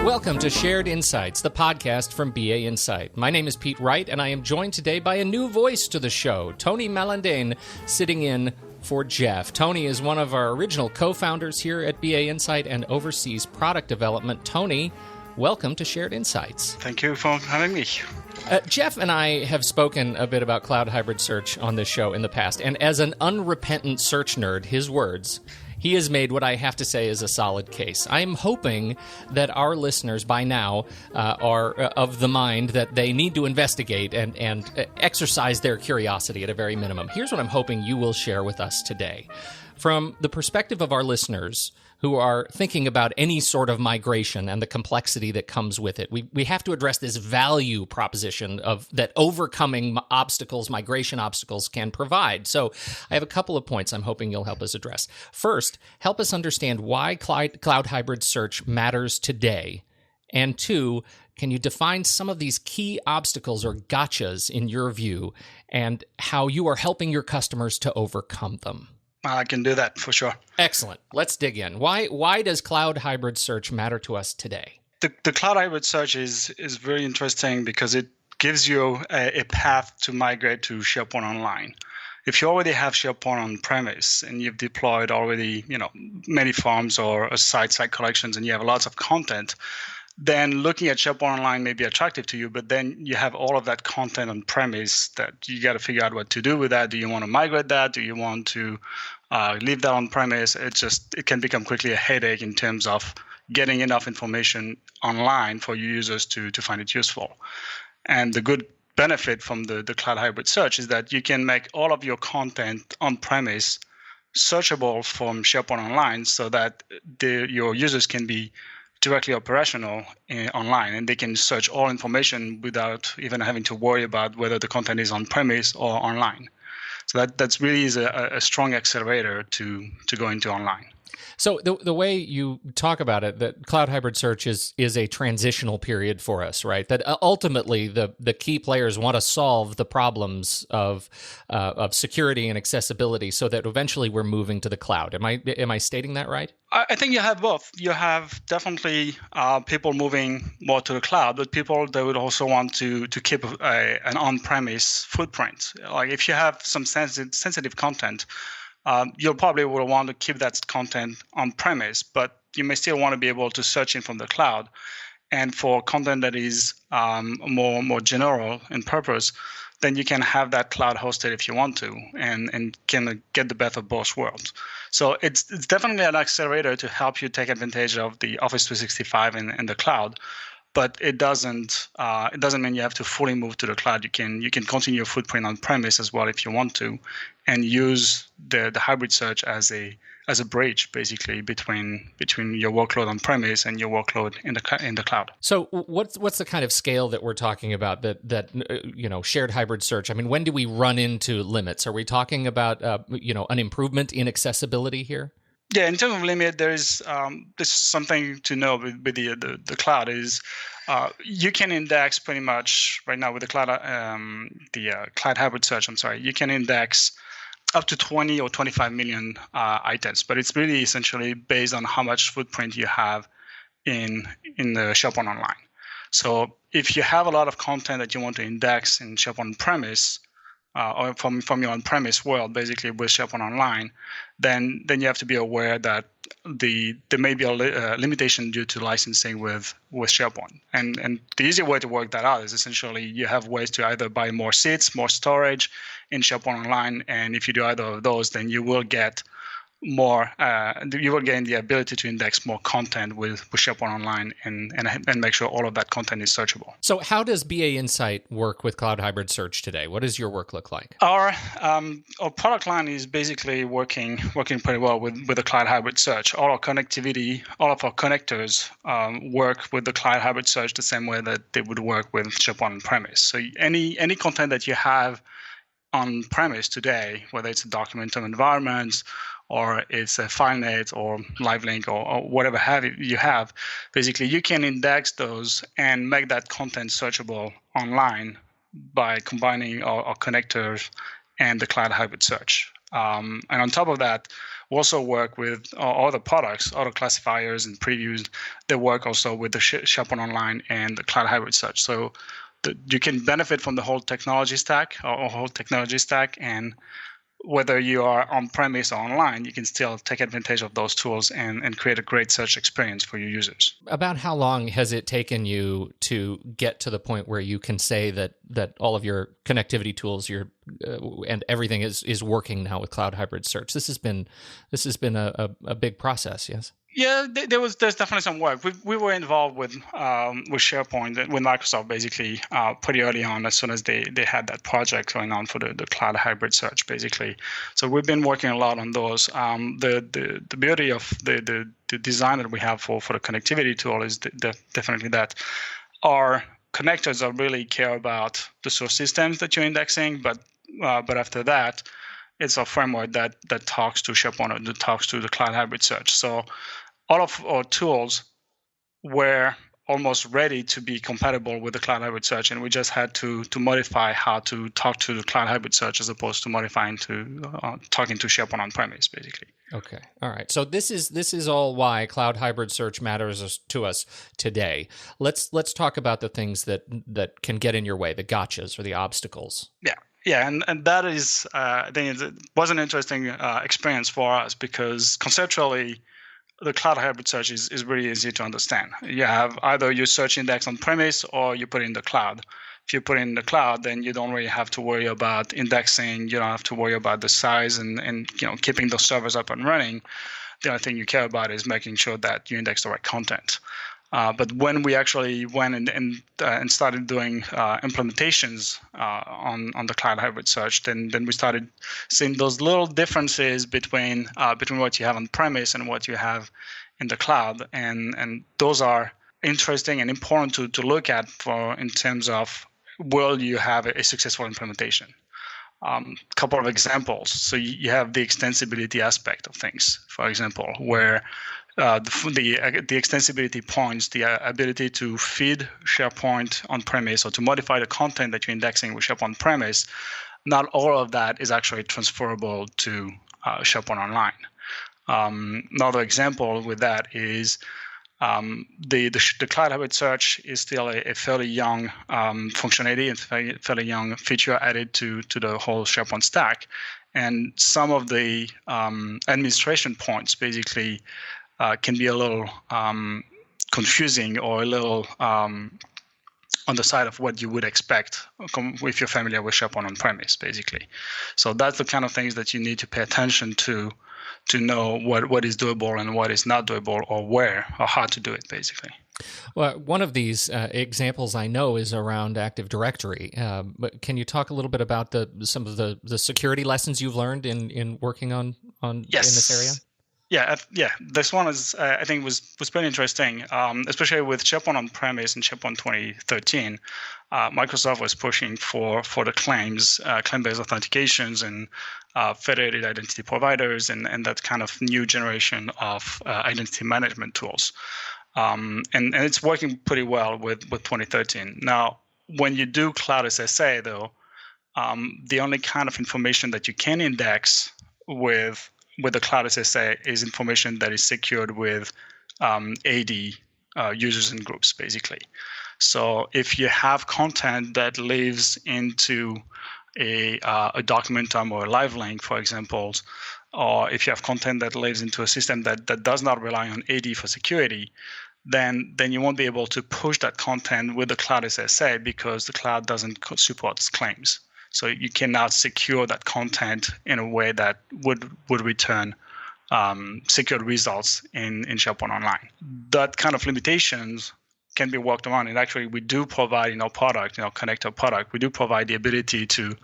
Welcome to Shared Insights, the podcast from BA Insight. My name is Pete Wright, and I am joined today by a new voice to the show, Tony Malandain, sitting in for Jeff. Tony is one of our original co-founders here at BA Insight and oversees product development. Tony, welcome to Shared Insights. Thank you for having me. Jeff and I have spoken a bit about cloud hybrid search on this show in the past, and as an unrepentant search nerd, his words, he has made what I have to say is a solid case. I am hoping that our listeners by now are of the mind that they need to investigate and exercise their curiosity at a very minimum. Here's what I'm hoping you will share with us today. From the perspective of our listeners who are thinking about any sort of migration and the complexity that comes with it, we have to address this value proposition of that overcoming obstacles, migration obstacles can provide. So I have a couple of points I'm hoping you'll help us address. First, help us understand why cloud hybrid search matters today. And two, can you define some of these key obstacles or gotchas in your view and how you are helping your customers to overcome them? I can do that for sure. Excellent. Let's dig in. Why does cloud hybrid search matter to us today? The cloud hybrid search is very interesting because it gives you a path to migrate to SharePoint Online. If you already have SharePoint on premise and you've deployed already, many forms or site collections and you have lots of content, then looking at SharePoint Online may be attractive to you, but then you have all of that content on premise that you got to figure out what to do with that. Do you want to migrate that? Do you want to leave that on premise? It can become quickly a headache in terms of getting enough information online for your users to find it useful. And the good benefit from the cloud hybrid search is that you can make all of your content on premise searchable from SharePoint Online so that your users can be directly operational online, and they can search all information without even having to worry about whether the content is on premise or online. So that's really is a strong accelerator to go into online. So the way you talk about it, that cloud hybrid search is a transitional period for us, right? That ultimately the key players want to solve the problems of security and accessibility, so that eventually we're moving to the cloud. Am I stating that right? I think you have both. You have definitely people moving more to the cloud, but people that would also want to keep an on-premise footprint. Like if you have some sensitive content, you'll probably will want to keep that content on premise, but you may still want to be able to search it from the cloud. And for content that is more general in purpose, then you can have that cloud hosted if you want to, and can get the best of both worlds. So it's definitely an accelerator to help you take advantage of the Office 365 and the cloud. But it doesn't mean you have to fully move to the cloud. You can continue your footprint on premise as well if you want to, and use the hybrid search as a bridge basically between your workload on premise and your workload in the cloud. So what's the kind of scale that we're talking about that shared hybrid search? I mean, when do we run into limits? Are we talking about an improvement in accessibility here? Yeah, in terms of limit, there's something to know with the cloud is you can index pretty much right now with the cloud cloud hybrid search. You can index up to 20 or 25 million items, but it's really essentially based on how much footprint you have in the SharePoint Online. So if you have a lot of content that you want to index in SharePoint premise, or from your on-premise world, basically with SharePoint Online, then you have to be aware that there may be a limitation due to licensing with SharePoint. And the easy way to work that out is essentially you have ways to either buy more seats, more storage in SharePoint Online, and if you do either of those, then you will get more. You will gain the ability to index more content with SharePoint Online and make sure all of that content is searchable. So how does BA Insight work with cloud hybrid search today? What does your work look like? Our product line is basically working pretty well with the cloud hybrid search. All our connectivity, all of our connectors work with the cloud hybrid search the same way that they would work with SharePoint on premise. So any content that you have on premise today, whether it's a documentum environment or it's a FileNet or LiveLink or whatever you have, basically you can index those and make that content searchable online by combining our connectors and the cloud hybrid search. And on top of that, also work with other products, other classifiers and previews. They work also with the SharePoint Online and the Cloud Hybrid Search. So you can benefit from the whole technology stack and whether you are on-premise or online, you can still take advantage of those tools and create a great search experience for your users. About how long has it taken you to get to the point where you can say that all of your connectivity tools, and everything is working now with Cloud Hybrid Search? This has been a big process, yes? Yeah, there's definitely some work. We were involved with SharePoint, with Microsoft, basically pretty early on, as soon as they had that project going on for the Cloud Hybrid Search, basically. So we've been working a lot on those. The beauty of the design that we have for the connectivity tool is definitely that our connectors are really care about the source systems that you're indexing, but after that, it's a framework that talks to SharePoint, or that talks to the Cloud Hybrid Search. So all of our tools were almost ready to be compatible with the Cloud Hybrid Search, and we just had to modify how to talk to the Cloud Hybrid Search as opposed to modifying to talking to SharePoint on-premise, basically. Okay, all right. So this is all why Cloud Hybrid Search matters to us today. Let's talk about the things that can get in your way, the gotchas or the obstacles. Yeah, and that is, I think it was an interesting experience for us because conceptually, the Cloud Hybrid Search is really easy to understand. You have either your search index on premise or you put it in the cloud. If you put it in the cloud, then you don't really have to worry about indexing. You don't have to worry about the size and keeping those servers up and running. The only thing you care about is making sure that you index the right content. But when we actually went and started doing implementations on the Cloud Hybrid Search, then we started seeing those little differences between what you have on premise and what you have in the cloud, and those are interesting and important to look at in terms of will you have a successful implementation. Couple of examples. So you have the extensibility aspect of things, for example, where the extensibility points, the ability to feed SharePoint on-premise or to modify the content that you're indexing with SharePoint on-premise, not all of that is actually transferable to SharePoint Online. Another example with that is the Cloud Hybrid Search is still a fairly young functionality and fairly young feature added to the whole SharePoint stack. And some of the administration points basically can be a little confusing or a little on the side of what you would expect if you're familiar with SharePoint on-premise, basically. So that's the kind of things that you need to pay attention to know what is doable and what is not doable, or where or how to do it, basically. Well, one of these examples I know is around Active Directory. But can you talk a little bit about some of the security lessons you've learned in working on Yes. in this area? Yeah. This one is, I think, was pretty interesting, especially with SharePoint on-premise and SharePoint 2013. Microsoft was pushing for the claim-based authentications and federated identity providers and that kind of new generation of identity management tools. And it's working pretty well with 2013. Now, when you do Cloud SSA, though, the only kind of information that you can index with the Cloud SSA is information that is secured with AD users and groups, basically. So if you have content that lives into a documentum or a live link, for example, or if you have content that lives into a system that does not rely on AD for security, then you won't be able to push that content with the Cloud SSA because the cloud doesn't support claims. So you cannot secure that content in a way that would return secured results in SharePoint Online. That kind of limitations can be worked around. And actually, we do provide in our product, in our connector product, we do provide the ability to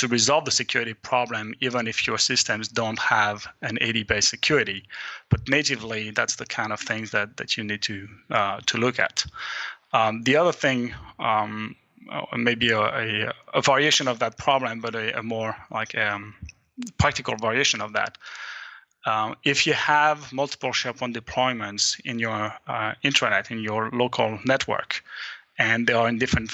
resolve the security problem, even if your systems don't have an AD-based security. But natively, that's the kind of things that you need to look at. The other thing, maybe a variation of that problem, but a more like practical variation of that. If you have multiple SharePoint deployments in your intranet, in your local network, and they are in different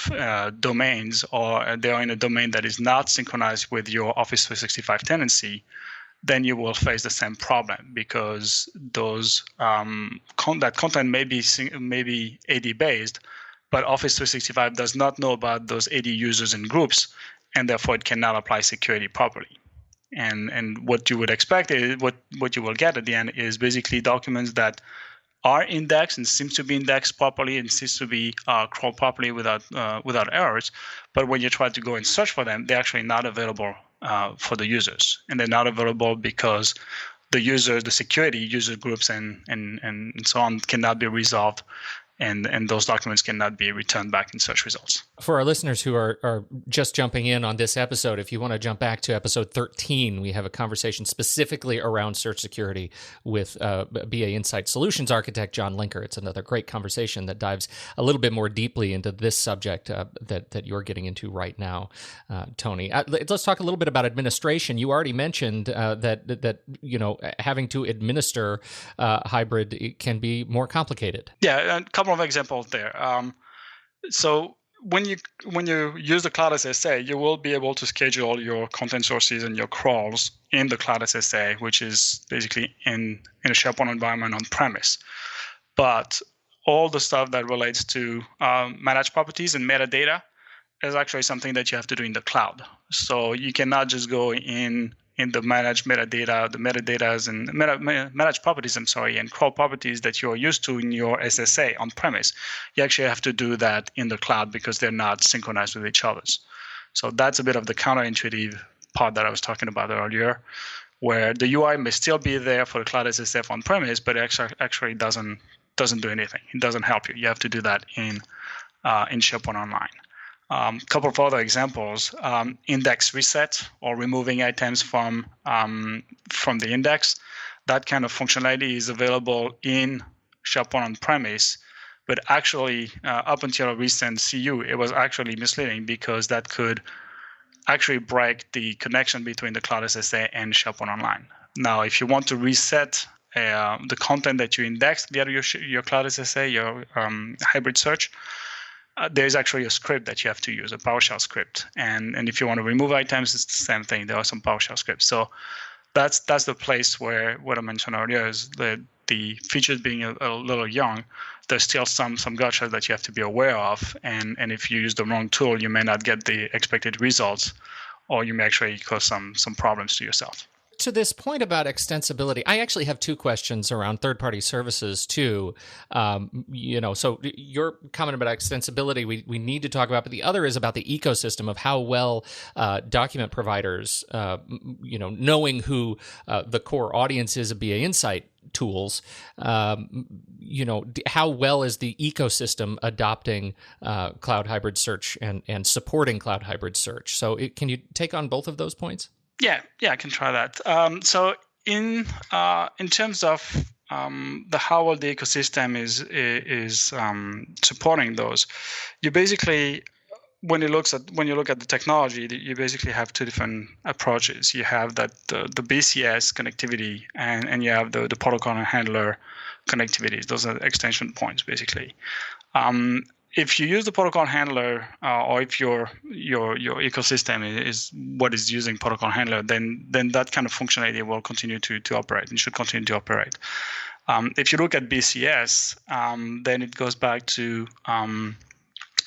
domains, or they are in a domain that is not synchronized with your Office 365 tenancy, then you will face the same problem, because those that content may be AD based, but Office 365 does not know about those AD users and groups, and therefore it cannot apply security properly. And what you would expect is what you will get at the end is basically documents that are indexed and seems to be indexed properly and seems to be crawled properly without errors. But when you try to go and search for them, they're actually not available for the users, and they're not available because the users, the security user groups, and so on cannot be resolved. And those documents cannot be returned back in search results. For our listeners who are just jumping in on this episode, if you want to jump back to episode 13, we have a conversation specifically around search security with BA Insight Solutions architect John Linker. It's another great conversation that dives a little bit more deeply into this subject that you're getting into right now, Tony. Let's talk a little bit about administration. You already mentioned that having to administer hybrid can be more complicated. Yeah, a couple of examples there. So when you use the Cloud SSA, you will be able to schedule your content sources and your crawls in the Cloud SSA, which is basically in a SharePoint environment on premise. But all the stuff that relates to managed properties and metadata is actually something that you have to do in the cloud. So you cannot just go in the managed metadata, the metadatas and managed properties, and crawl properties that you're used to in your SSA on premise. You actually have to do that in the cloud because they're not synchronized with each other. So that's a bit of the counterintuitive part that I was talking about earlier, where the UI may still be there for the Cloud SSF on premise, but it actually doesn't do anything. It doesn't help you. You have to do that in SharePoint Online. Couple of other examples: index reset or removing items from the index. That kind of functionality is available in SharePoint on premise, but actually up until a recent CU, it was actually misleading because that could actually break the connection between the Cloud SSA and SharePoint Online. Now, if you want to reset the content that you indexed via your Cloud SSA, your hybrid search, there's actually a script that you have to use, a PowerShell script. And if you want to remove items, it's the same thing. There are some PowerShell scripts. So that's the place where what I mentioned earlier is the features being a little young, there's still some gotchas that you have to be aware of. And if you use the wrong tool, you may not get the expected results, or you may actually cause some problems to yourself. To this point about extensibility, I actually have two questions around third-party services too. So your comment about extensibility, we need to talk about, but the other is about the ecosystem of how well document providers, knowing who the core audience is of BA Insight tools, how well is the ecosystem adopting cloud hybrid search and supporting cloud hybrid search? So can you take on both of those points? Yeah, I can try that. So in terms of the how well the ecosystem is supporting those, you basically when you look at the technology, you basically have two different approaches. You have the BCS connectivity, and you have the protocol and handler connectivities. Those are extension points basically. If you use the protocol handler, or if your ecosystem is what is using protocol handler, then that kind of functionality will continue to operate and should continue to operate. If you look at BCS, then it goes back to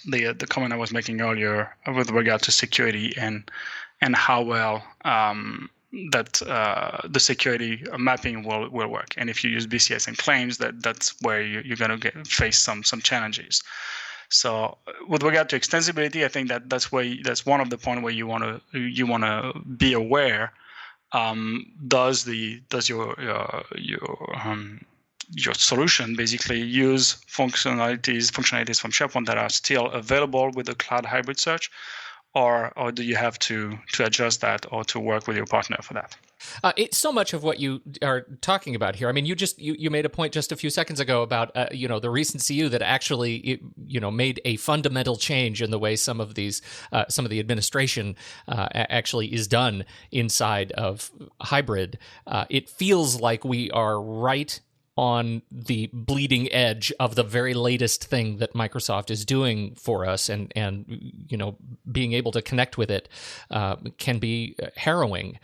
the comment I was making earlier with regard to security and how well that the security mapping will work. And if you use BCS and claims, that's where you're going to face some challenges. So with regard to extensibility, I think that's one of the points where you want to be aware. Does your solution basically use functionalities from SharePoint that are still available with the cloud hybrid search, or do you have to adjust that or to work with your partner for that? It's so much of what you are talking about here. I mean, you made a point just a few seconds ago about the recent CU that actually made a fundamental change in the way some of the administration actually is done inside of hybrid. It feels like we are right on the bleeding edge of the very latest thing that Microsoft is doing for us, and being able to connect with it can be harrowing.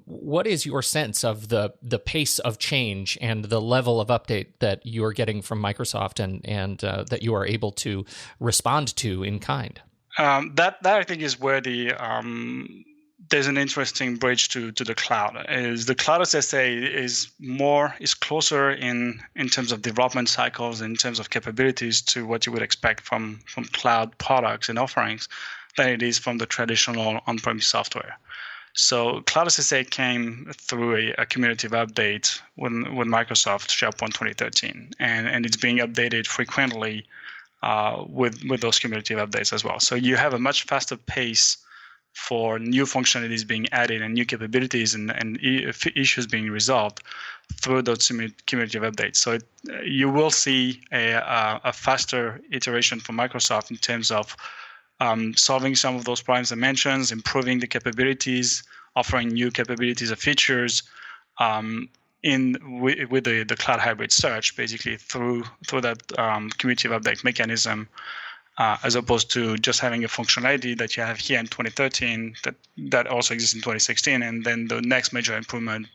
What is your sense of the pace of change and the level of update that you are getting from Microsoft, and that you are able to respond to in kind? That I think is where there's an interesting bridge to the cloud. Is the cloud SSA is closer in terms of development cycles, in terms of capabilities, to what you would expect from cloud products and offerings than it is from the traditional on-premise software. So Cloud SSA came through a cumulative update with Microsoft SharePoint 2013, and it's being updated frequently with those cumulative updates as well. So you have a much faster pace for new functionalities being added and new capabilities and issues being resolved through those cumulative updates. So you will see a faster iteration from Microsoft in terms of solving some of those problems I mentioned, improving the capabilities, offering new capabilities or features with the cloud hybrid search, basically through that cumulative update mechanism. As opposed to just having a functionality that you have here in 2013 that also exists in 2016, and then the next major improvement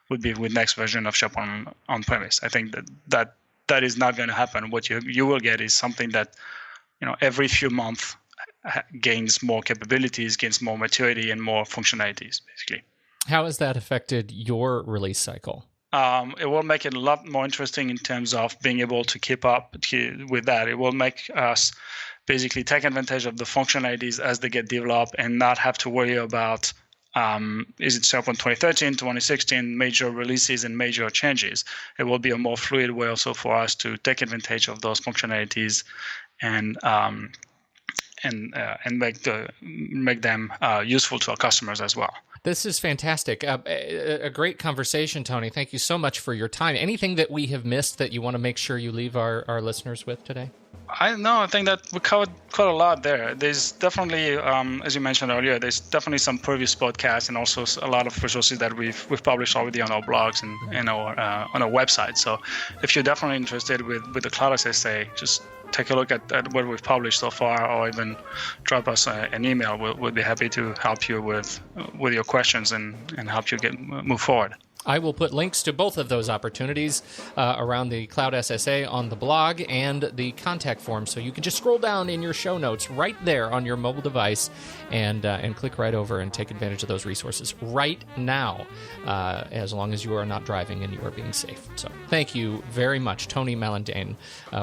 would be with next version of SharePoint on-premise. I think that is not going to happen. What you will get is something that every few months gains more capabilities, gains more maturity, and more functionalities, basically. How has that affected your release cycle? It will make it a lot more interesting in terms of being able to keep up with that. It will make us basically take advantage of the functionalities as they get developed and not have to worry about is it SharePoint 2013, 2016, major releases and major changes. It will be a more fluid way also for us to take advantage of those functionalities and make them useful to our customers as well. This is fantastic. A great conversation, Tony. Thank you so much for your time. Anything that we have missed that you want to make sure you leave our listeners with today? I think that we covered quite a lot there. There's definitely, as you mentioned earlier, there's definitely some previous podcasts and also a lot of resources that we've published already on our blogs and on our website. So if you're definitely interested with the Cloud SSA, just take a look at what we've published so far, or even drop us an email. We'll be happy to help you with your questions and help you move forward. I will put links to both of those opportunities around the Cloud SSA on the blog and the contact form, so you can just scroll down in your show notes right there on your mobile device and click right over and take advantage of those resources right now, as long as you are not driving and you are being safe. So thank you very much, Tony Malandain,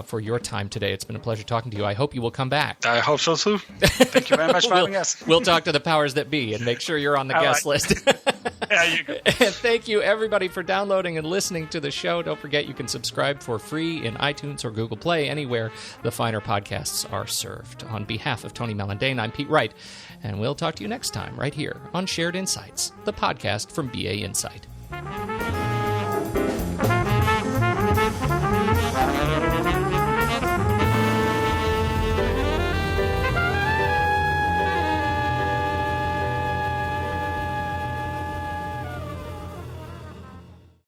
for your time today. It's been a pleasure talking to you. I hope you will come back. I hope so too. Thank you very much for having us. We'll talk to the powers that be and make sure you're on the guest list. Yeah, you go. And thank you, everybody, for downloading and listening to the show. Don't forget you can subscribe for free in iTunes or Google Play, anywhere the finer podcasts are served. On behalf of Tony Malandain, I'm Pete Wright, and we'll talk to you next time right here on Shared Insights, the podcast from BA Insight.